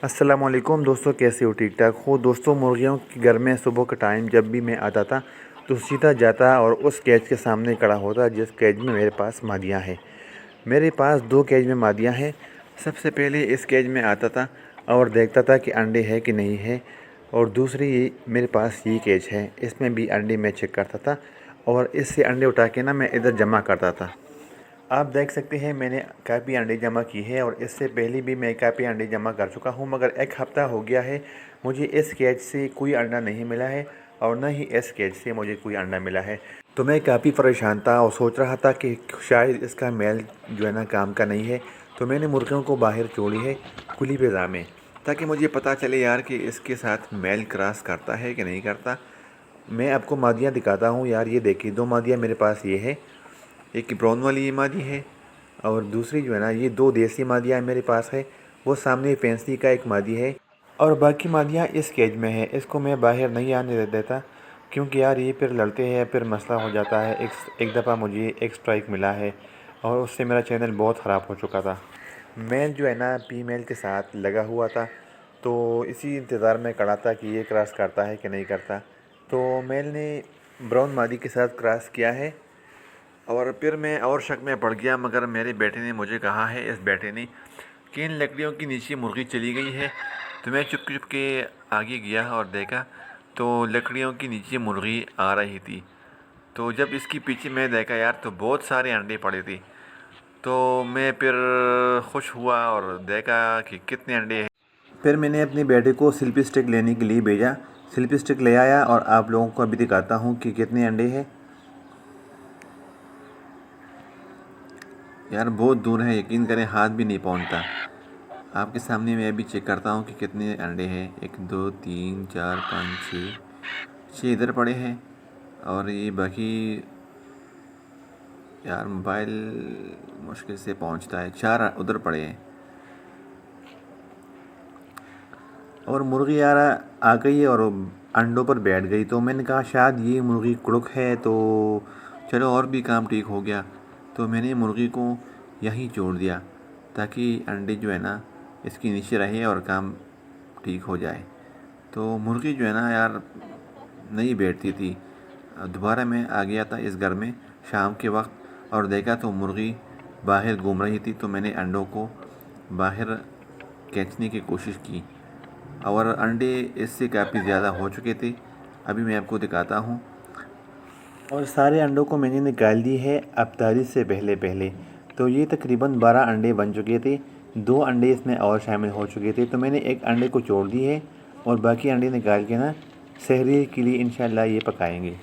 अस्सलामुअलैकुम दोस्तों, कैसे हो? ठीक ठाक हो दोस्तों। मुर्गियों के घर में सुबह का टाइम जब भी मैं आता था तो सीधा जाता और उस केज के सामने खड़ा होता जिस केज में मेरे पास मादियाँ हैं। मेरे पास 2 केज में मादियाँ हैं। सबसे पहले इस केज में आता था और देखता था कि अंडे है कि नहीं है, और दूसरी मेरे पास ये केज है, इसमें भी अंडे मैं चेक करता था और इससे अंडे उठा के ना मैं इधर जमा करता था। आप देख सकते हैं मैंने काफ़ी अंडे जमा की है और इससे पहले भी मैं काफ़ी अंडे जमा कर चुका हूँ, मगर 1 हफ़्ता हो गया है मुझे इस केज से कोई अंडा नहीं मिला है और न ही इस केज से मुझे कोई अंडा मिला है। तो मैं काफ़ी परेशान था और सोच रहा था कि शायद इसका मेल जो है ना काम का नहीं है। तो मैंने मुर्गियों को बाहर छोड़ी है खुली फ़िज़ा में, ताकि मुझे पता चले यार कि इसके साथ मेल क्रॉस करता है कि नहीं करता। मैं आपको मादियाँ दिखाता हूँ यार। ये देखिए 2 मादियाँ मेरे पास ये है। एक ब्राउन वाली ये मादी है और दूसरी जो है ना ये 2 देसी मादियाँ मेरे पास है। वो सामने फैंसी का एक मादी है और बाकी मादियाँ इस केज में है। इसको मैं बाहर नहीं आने दे देता क्योंकि यार ये फिर लड़ते हैं, फिर मसला हो जाता है। एक दफ़ा मुझे एक स्ट्राइक मिला है और उससे मेरा चैनल बहुत ख़राब हो चुका था। मेल जो है ना फीमेल के साथ लगा हुआ था, तो इसी इंतज़ार में खड़ा था कि ये क्रॉस करता है कि नहीं करता। तो मेल ने ब्राउन मादी के साथ क्रॉस किया है और फिर मैं और शक में पड़ गया, मगर मेरे बेटे ने मुझे कहा है, इस बेटे ने, कि इन लकड़ियों के नीचे मुर्गी चली गई है। तो मैं चुप चुप के आगे गया और देखा तो लकड़ियों के नीचे मुर्गी आ रही थी। तो जब इसके पीछे मैं देखा यार तो बहुत सारे अंडे पड़े थे। तो मैं फिर खुश हुआ और देखा कि कितने अंडे हैं। फिर मैंने अपने बेटे को सेल्फी स्टिक लेने के लिए भेजा। सेल्फी स्टिक ले आया और आप लोगों को अभी दिखाता हूँ कि कितने अंडे हैं। यार बहुत दूर है, यकीन करें हाथ भी नहीं पहुंचता। आपके सामने मैं अभी चेक करता हूँ कि कितने अंडे हैं। 1 2 3 4 5 6 इधर पड़े हैं और ये बाकी, यार मोबाइल मुश्किल से पहुंचता है। 4 उधर पड़े हैं और मुर्गी यार आ गई है और अंडों पर बैठ गई। तो मैंने कहा शायद ये मुर्गी कुड़क है, तो चलो और भी काम ठीक हो गया। तो मैंने मुर्गी को यहीं छोड़ दिया ताकि अंडे जो है ना इसके नीचे रहे और काम ठीक हो जाए। तो मुर्गी जो है ना यार नहीं बैठती थी। दोबारा मैं आ गया था इस घर में शाम के वक्त और देखा तो मुर्गी बाहर घूम रही थी। तो मैंने अंडों को बाहर खींचने की कोशिश की और अंडे इससे काफ़ी ज़्यादा हो चुके थे। अभी मैं आपको दिखाता हूँ और सारे अंडों को मैंने निकाल दी है अफ्तारी से पहले पहले। तो ये तकरीबन 12 अंडे बन चुके थे। 2 अंडे इसमें और शामिल हो चुके थे। तो मैंने एक अंडे को छोड़ दी है और बाकी अंडे निकाल के ना सहरी के लिए इंशाल्लाह ये पकाएंगे।